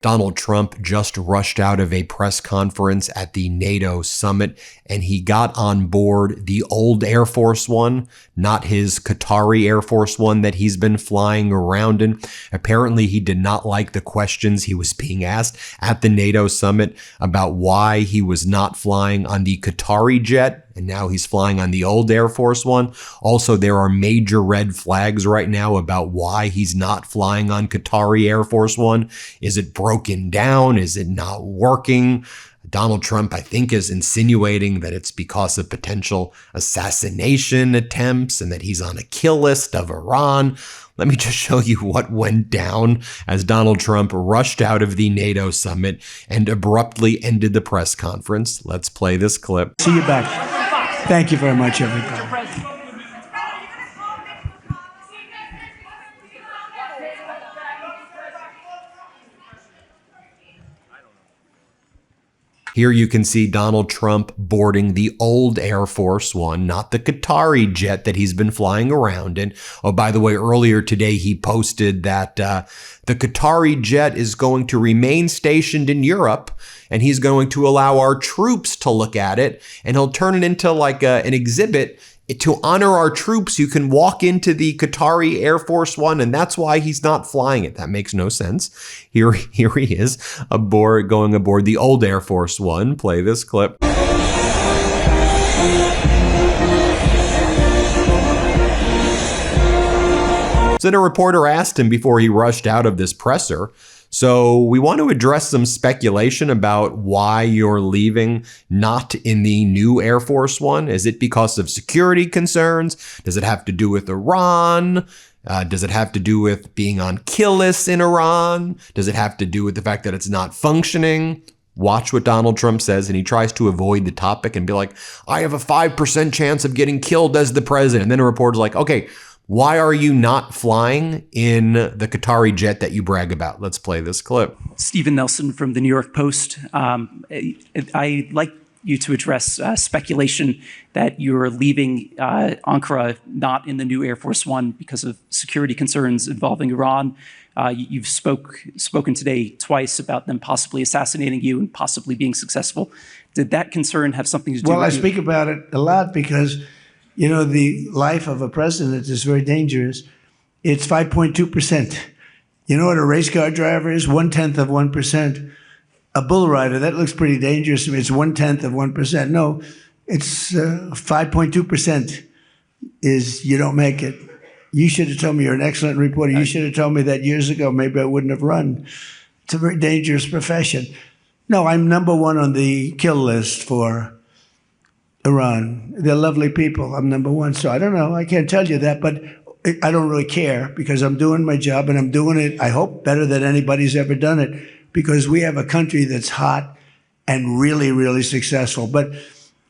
Donald Trump just rushed out of a press conference at the NATO Summit, and he got on board the old Air Force One, not his Qatari Air Force One that he's been flying around in. Apparently, he did not like the questions he was being asked at the NATO Summit about why he was not flying on the Qatari jet, and now he's flying on the old Air Force One. Also, there are major red flags right now about why he's not flying on Qatari Air Force One. Is it broken down? Is it not working? Donald Trump, I think, is insinuating that it's because of potential assassination attempts and that he's on a kill list of Iran. Let me just show you what went down as Donald Trump rushed out of the NATO summit and abruptly ended the press conference. Let's play this clip. See you back. Thank you very much, everybody. Here you can see Donald Trump boarding the old Air Force One, not the Qatari jet that he's been flying around in. Oh, by the way, earlier today he posted that the Qatari jet is going to remain stationed in Europe, and he's going to allow our troops to look at it, and he'll turn it into like an exhibit. To honor our troops, you can walk into the Qatari Air Force One, and that's why he's not flying it. That makes no sense. Here he is going aboard the old Air Force One. Play this clip. Then a reporter asked him before he rushed out of this presser, so we want to address some speculation about why you're leaving not in the new Air Force One. Is it because of security concerns? Does it have to do with Iran? Does it have to do with being on kill lists in Iran? Does it have to do with the fact that it's not functioning? Watch what Donald Trump says, and he tries to avoid the topic and be like, I have a 5% chance of getting killed as the president. And then a reporter's like, okay, why are you not flying in the Qatari jet that you brag about? Let's play this clip. Stephen Nelson from the New York Post. I'd like you to address speculation that you're leaving Ankara not in the new Air Force One because of security concerns involving Iran. You've spoken today twice about them possibly assassinating you and possibly being successful. Did that concern have something to do with Well, I speak about it a lot because you know, the life of a president is very dangerous. It's 5.2%. You know what a race car driver is? 1/10 of 1%. A bull rider, that looks pretty dangerous to me. It's 1/10 of 1%. No, it's 5.2% is you don't make it. You should have told me you're an excellent reporter. You should have told me that years ago. Maybe I wouldn't have run. It's a very dangerous profession. No, I'm number one on the kill list for Iran. They're lovely people. I'm number one. So I don't know. I can't tell you that, but I don't really care because I'm doing my job and I'm doing it, I hope, better than anybody's ever done it because we have a country that's hot and really, really successful. But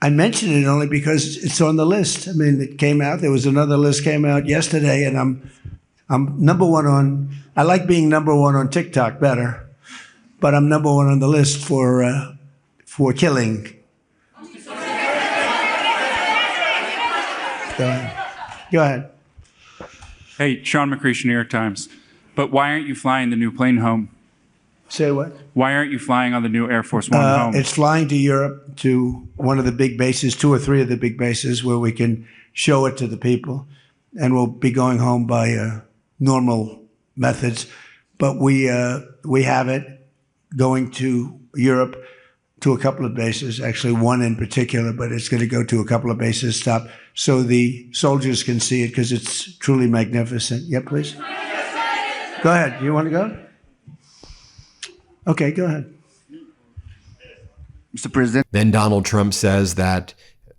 I mention it only because it's on the list. I mean, it came out. There was another list came out yesterday, and I'm number one on. I like being number one on TikTok better, but I'm number one on the list for killing. Go ahead. Hey, Sean McCreesh, New York Times. But why aren't you flying the new plane home? Say what? Why aren't you flying on the new Air Force One home? It's flying to Europe, to one of the big bases, 2 or 3 of the big bases where we can show it to the people. And we'll be going home by normal methods. But we have it going to Europe to a couple of bases, actually one in particular, but it's going to go to a couple of bases, stop, so the soldiers can see it because it's truly magnificent. Yeah, please. Go ahead. You want to go? Okay, go ahead. Mr. President. Then Donald Trump says that,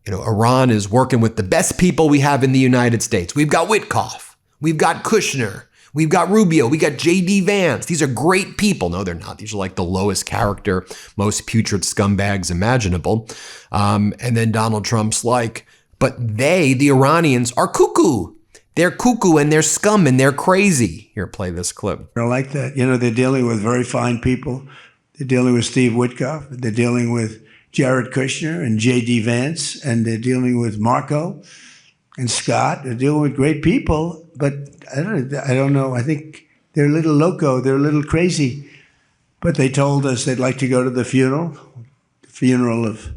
Iran is working with the best people we have in the United States. We've got Witkoff. We've got Kushner. We've got Rubio. We got J.D. Vance. These are great people. No, they're not. These are like the lowest character, most putrid scumbags imaginable. And then Donald Trump's like, but they, the Iranians, are cuckoo. They're cuckoo and they're scum and they're crazy. Here, play this clip. I like that. They're dealing with very fine people. They're dealing with Steve Witkoff. They're dealing with Jared Kushner and J.D. Vance. And they're dealing with Marco and Scott. They're dealing with great people. But I don't know. I think they're a little loco. They're a little crazy. But they told us they'd like to go to the funeral of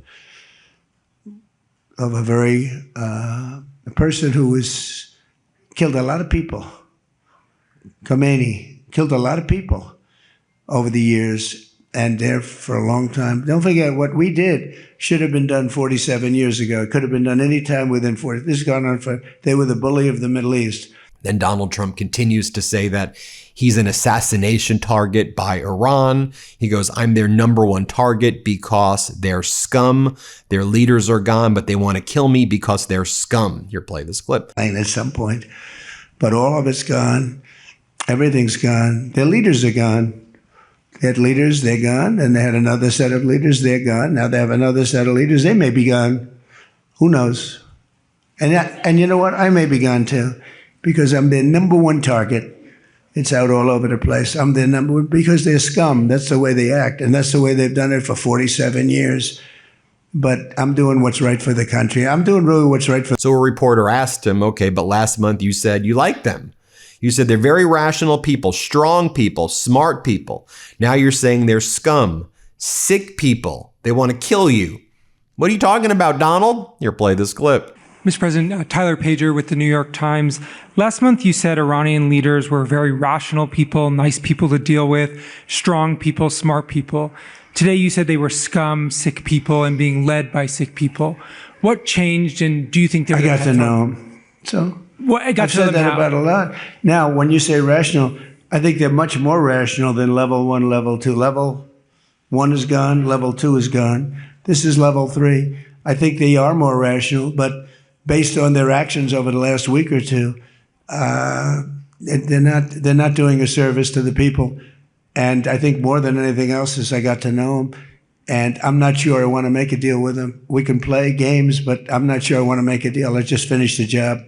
a person who was killed a lot of people. Khomeini killed a lot of people over the years, and there for a long time. Don't forget, what we did should have been done 47 years ago. It could have been done any time within 40. This has gone on for, they were the bully of the Middle East. Then Donald Trump continues to say that he's an assassination target by Iran. He goes, I'm their number one target because they're scum. Their leaders are gone, but they want to kill me because they're scum. Here, play this clip. At some point. But all of it's gone. Everything's gone. Their leaders are gone. They had leaders, they're gone. And they had another set of leaders, they're gone. Now they have another set of leaders, they may be gone. Who knows? And you know what? I may be gone too, because I'm their number one target. It's out all over the place. I'm their number one because they're scum. That's the way they act. And that's the way they've done it for 47 years. But I'm doing what's right for the country. I'm doing really what's right for. So a reporter asked him, okay, but last month you said you like them. You said they're very rational people, strong people, smart people. Now you're saying they're scum, sick people. They want to kill you. What are you talking about, Donald? Here, play this clip. Mr. President, Tyler Pager with the New York Times. Last month, you said Iranian leaders were very rational people, nice people to deal with, strong people, smart people. Today, you said they were scum, sick people, and being led by sick people. What changed, and do you think they're I got to know them. So I've said that about a lot. Now, when you say rational, I think they're much more rational than level 1, level 2. Level 1 is gone, level 2 is gone. This is level 3. I think they are more rational, but based on their actions over the last week or two, they're not doing a service to the people. And I think more than anything else is I got to know them. And I'm not sure I want to make a deal with them. We can play games, but I'm not sure I want to make a deal. Let's just finish the job.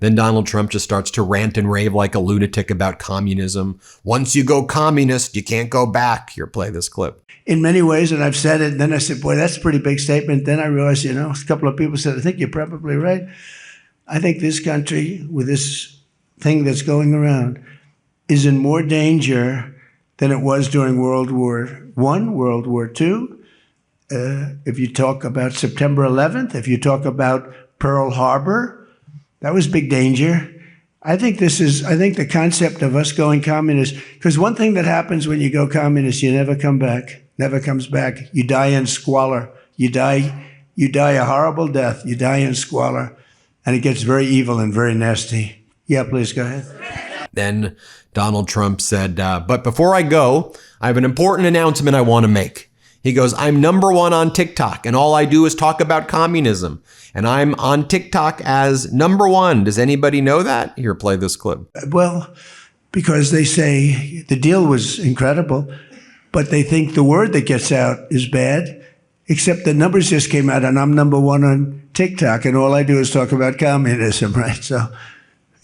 Then Donald Trump just starts to rant and rave like a lunatic about communism. Once you go communist, you can't go back. Here, play this clip. In many ways, and I've said it, then I said, boy, that's a pretty big statement. Then I realized, a couple of people said, I think you're probably right. I think this country, with this thing that's going around, is in more danger than it was during World War I, World War II. If you talk about September 11th, if you talk about Pearl Harbor, that was big danger. I think the concept of us going communist, because one thing that happens when you go communist, you never come back, never comes back. You die in squalor. You die a horrible death. You die in squalor, and it gets very evil and very nasty. Yeah, please go ahead. Then Donald Trump said, but before I go, I have an important announcement I want to make. He goes, I'm number one on TikTok, and all I do is talk about communism. And I'm on TikTok as number one. Does anybody know that? Here, play this clip. Well, because they say the deal was incredible, but they think the word that gets out is bad, except the numbers just came out, and I'm number one on TikTok, and all I do is talk about communism, right? So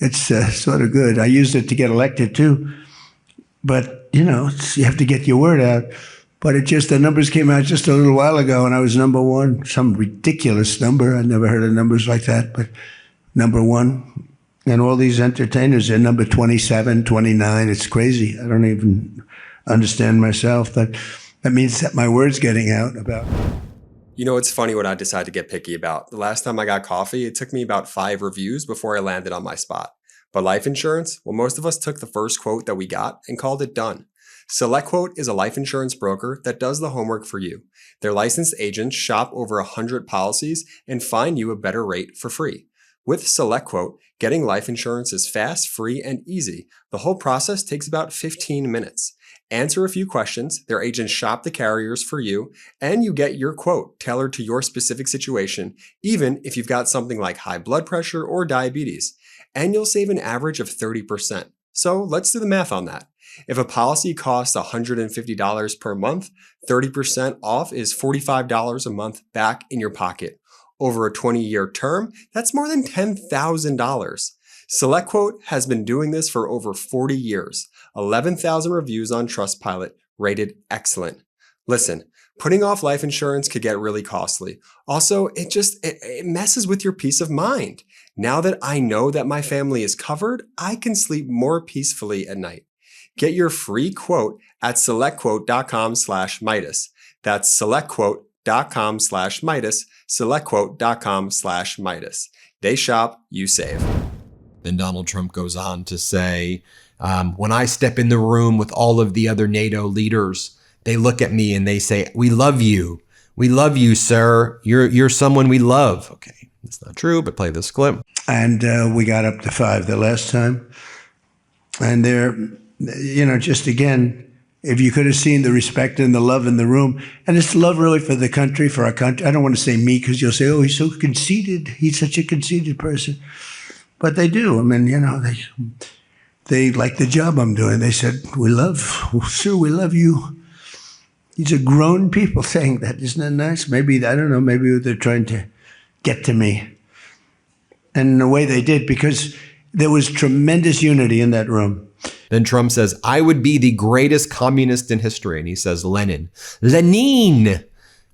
it's sort of good. I used it to get elected, too. But, you have to get your word out. But the numbers came out just a little while ago, and I was number one, some ridiculous number. I never heard of numbers like that, but number one. And all these entertainers are number 27, 29. It's crazy. I don't even understand myself. But that means that my word's getting out about. It's funny what I decide to get picky about. The last time I got coffee, it took me about 5 reviews before I landed on my spot. But life insurance, well, most of us took the first quote that we got and called it done. SelectQuote is a life insurance broker that does the homework for you. Their licensed agents shop over 100 policies and find you a better rate for free. With SelectQuote, getting life insurance is fast, free, and easy. The whole process takes about 15 minutes. Answer a few questions, their agents shop the carriers for you, and you get your quote tailored to your specific situation, even if you've got something like high blood pressure or diabetes. And you'll save an average of 30%. So let's do the math on that. If a policy costs $150 per month, 30% off is $45 a month back in your pocket. Over a 20-year term, that's more than $10,000. SelectQuote has been doing this for over 40 years. 11,000 reviews on Trustpilot, rated excellent. Listen, putting off life insurance could get really costly. Also, it messes with your peace of mind. Now that I know that my family is covered, I can sleep more peacefully at night. Get your free quote at selectquote.com/Meidas. That's selectquote.com/Meidas, selectquote.com/Meidas. They shop, you save. Then Donald Trump goes on to say, when I step in the room with all of the other NATO leaders, they look at me and they say, we love you. We love you, sir. You're someone we love. Okay, that's not true, but play this clip. And we got up to 5 the last time. And they're, just again, if you could have seen the respect and the love in the room, and it's love really for the country, for our country. I don't want to say me because you'll say, oh, he's so conceited. He's such a conceited person. But they do. I mean, they like the job I'm doing. They said, sir, we love you. These are grown people saying that. Isn't that nice? Maybe, I don't know, maybe they're trying to get to me. And in a way they did, because there was tremendous unity in that room. Then Trump says, I would be the greatest communist in history. And he says, Lenin. Lenin!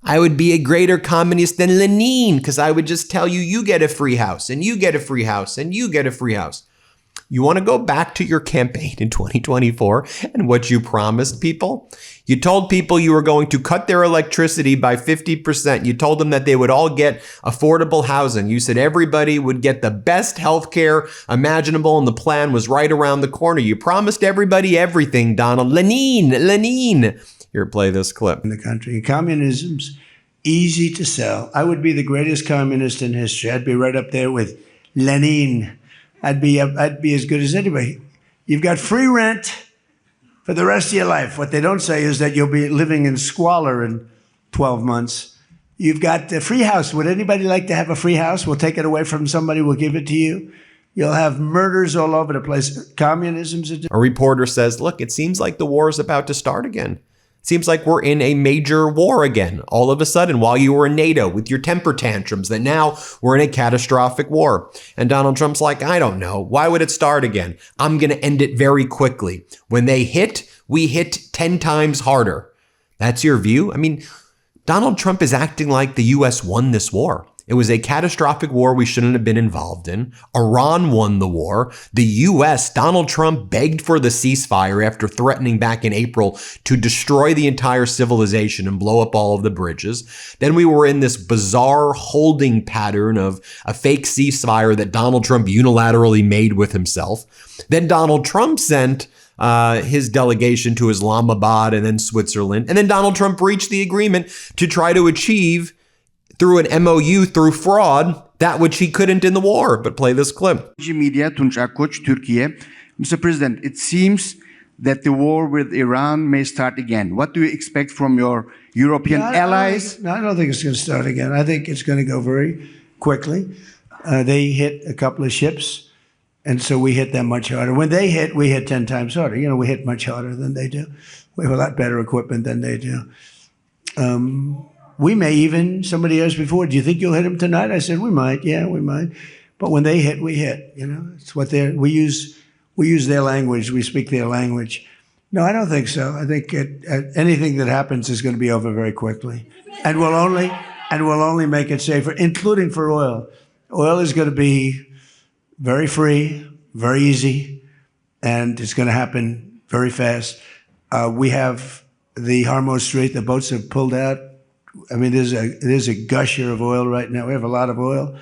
I would be a greater communist than Lenin, because I would just tell you, you get a free house, and you get a free house, and you get a free house. You want to go back to your campaign in 2024 and what you promised people? You told people you were going to cut their electricity by 50%. You told them that they would all get affordable housing. You said everybody would get the best health care imaginable, and the plan was right around the corner. You promised everybody everything, Donald. Lenin. Here, play this clip. In the country, communism's easy to sell. I would be the greatest communist in history. I'd be right up there with Lenin. I'd be as good as anybody. You've got free rent for the rest of your life. What they don't say is that you'll be living in squalor in 12 months. You've got a free house. Would anybody like to have a free house? We'll take it away from somebody. We'll give it to you. You'll have murders all over the place. Communism's a reporter says, look, it seems like the war is about to start again. Seems like we're in a major war again. All of a sudden, while you were in NATO with your temper tantrums, that now we're in a catastrophic war. And Donald Trump's like, I don't know. Why would it start again? I'm going to end it very quickly. When they hit, we hit 10 times harder. That's your view? I mean, Donald Trump is acting like the U.S. won this war. It was a catastrophic war we shouldn't have been involved in. Iran won the war. The U.S., Donald Trump begged for the ceasefire after threatening back in April to destroy the entire civilization and blow up all of the bridges. Then we were in this bizarre holding pattern of a fake ceasefire that Donald Trump unilaterally made with himself. Then Donald Trump sent his delegation to Islamabad and then Switzerland. And then Donald Trump breached the agreement to try to achieve through an MOU, through fraud, that which he couldn't in the war. But play this clip. Media, Tunç Akkoç, Türkiye. Mr. President, it seems that the war with Iran may start again. What do you expect from your European allies? I don't think it's going to start again. I think it's going to go very quickly. They hit a couple of ships, and so we hit them much harder. When they hit, we hit 10 times harder. We hit much harder than they do. We have a lot better equipment than they do. We may even, somebody asked before, do you think you'll hit them tonight? I said, we might. Yeah, we might. But when they hit, we hit. It's what we use their language. We speak their language. No, I don't think so. I think anything that happens is going to be over very quickly. And we'll only make it safer, including for oil. Oil is going to be very free, very easy, and it's going to happen very fast. We have the Hormuz Strait, the boats have pulled out. I mean, there's a gusher of oil right now. We have a lot of oil,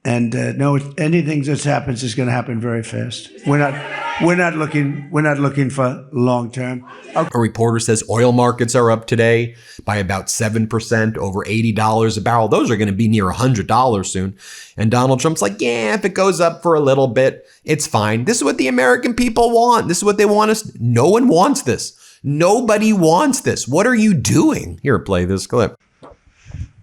and no, anything that happens is going to happen very fast. We're not looking for long term. A reporter says oil markets are up today by about 7%, over $80 a barrel. Those are going to be near $100 soon. And Donald Trump's like, yeah, if it goes up for a little bit, it's fine. This is what the American people want. This is what they want us. No one wants this. Nobody wants this. What are you doing? Here, play this clip.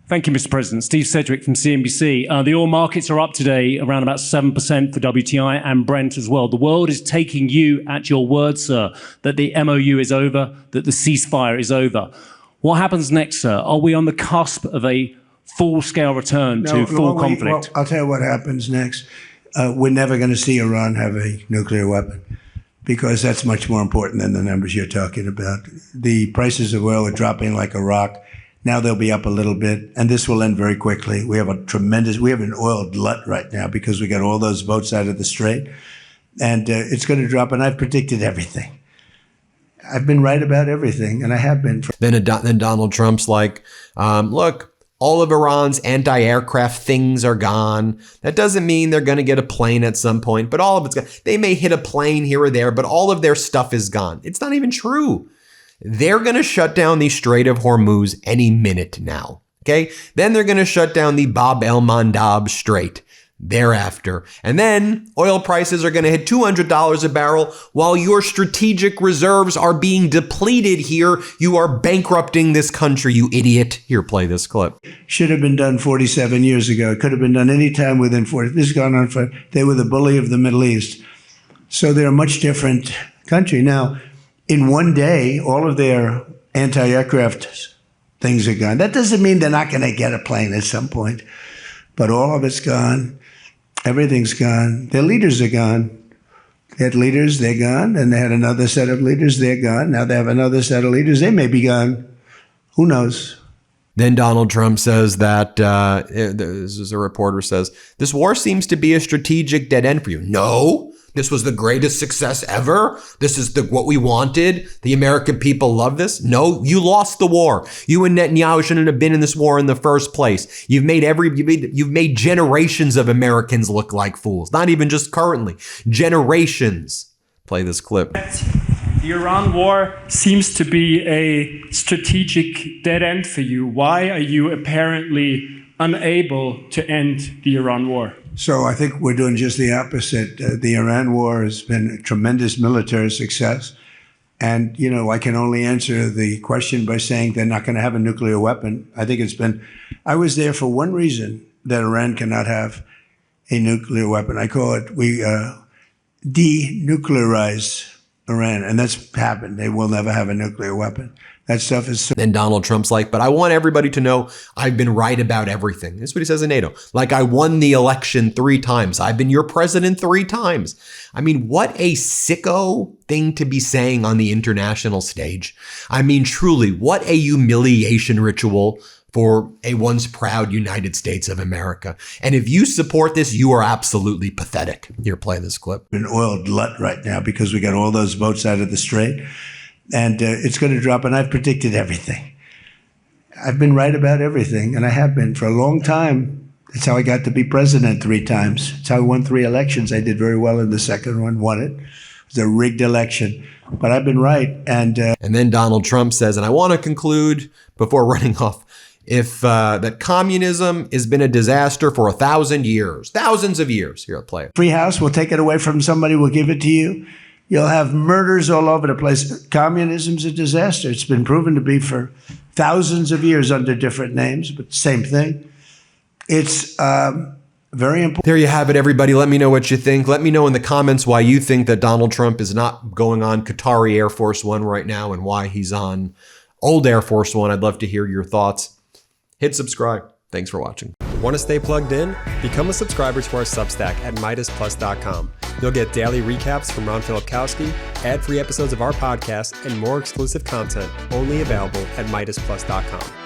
Thank you, Mr. President. Steve Sedgwick from CNBC. The oil markets are up today around about 7% for WTI and Brent as well. The world is taking you at your word, sir, that the MOU is over, that the ceasefire is over. What happens next, sir? Are we on the cusp of a full-scale return to full conflict? I'll tell you what happens next. We're never going to see Iran have a nuclear weapon, because that's much more important than the numbers you're talking about. The prices of oil are dropping like a rock. Now they'll be up a little bit, and this will end very quickly. We have an oil glut right now because we got all those boats out of the strait, and it's going to drop, and I've predicted everything. I've been right about everything, and I have been. Then Donald Trump's like, look, all of Iran's anti-aircraft things are gone. That doesn't mean they're going to get a plane at some point, but all of it's gone. They may hit a plane here or there, but all of their stuff is gone. It's not even true. They're going to shut down the Strait of Hormuz any minute now. Okay. Then they're going to shut down the Bab el Mandab Strait thereafter. And then oil prices are going to hit $200 a barrel while your strategic reserves are being depleted here. You are bankrupting this country, you idiot. Here, play this clip. Should have been done 47 years ago. It could have been done any time within 40. This has gone on for, they were the bully of the Middle East. So they're a much different country. Now, in one day, all of their anti-aircraft things are gone. That doesn't mean they're not going to get a plane at some point, but all of it's gone. Everything's gone. Their leaders are gone. They had leaders, they're gone. And they had another set of leaders, they're gone. Now they have another set of leaders, they may be gone. Who knows? Then Donald Trump says that, this is a reporter says, this war seems to be a strategic dead end for you. No, this was the greatest success ever. This is what we wanted. The American people love this. No, you lost the war. You and Netanyahu shouldn't have been in this war in the first place. You've made generations of Americans look like fools. Not even just currently, generations. Play this clip. The Iran war seems to be a strategic dead end for you. Why are you apparently unable to end the Iran war? So I think we're doing just the opposite. The Iran war has been a tremendous military success. And, you know, I can only answer the question by saying they're not going to have a nuclear weapon. I think I was there for one reason, that Iran cannot have a nuclear weapon. I call it, we denuclearize Iran, and that's happened. They will never have a nuclear weapon. That stuff is so. Then Donald Trump's like, but I want everybody to know I've been right about everything. That's what he says in NATO. Like, I won the election 3 times. I've been your president 3 times. I mean, what a sicko thing to be saying on the international stage. I mean, truly, what a humiliation ritual for a once proud United States of America. And if you support this, you are absolutely pathetic. Here, play this clip. An oil glut right now because we got all those boats out of the strait. And it's going to drop, and I've predicted everything. I've been right about everything, and I have been for a long time. That's how I got to be president 3 times. That's how I won 3 elections. I did very well in the second one, won it. It was a rigged election, but I've been right. And then Donald Trump says, and I want to conclude before running off, if that communism has been a disaster for 1,000 years, thousands of years. Here, I'll play it. Free house, we'll take it away from somebody, we'll give it to you. You'll have murders all over the place. Communism's a disaster. It's been proven to be for thousands of years under different names, but same thing. It's very important. There you have it, everybody. Let me know what you think. Let me know in the comments why you think that Donald Trump is not going on Qatari Air Force One right now and why he's on old Air Force One. I'd love to hear your thoughts. Hit subscribe. Thanks for watching. Want to stay plugged in? Become a subscriber to our Substack at MeidasPlus.com. You'll get daily recaps from Ron Filipkowski, ad-free episodes of our podcast, and more exclusive content only available at MeidasPlus.com.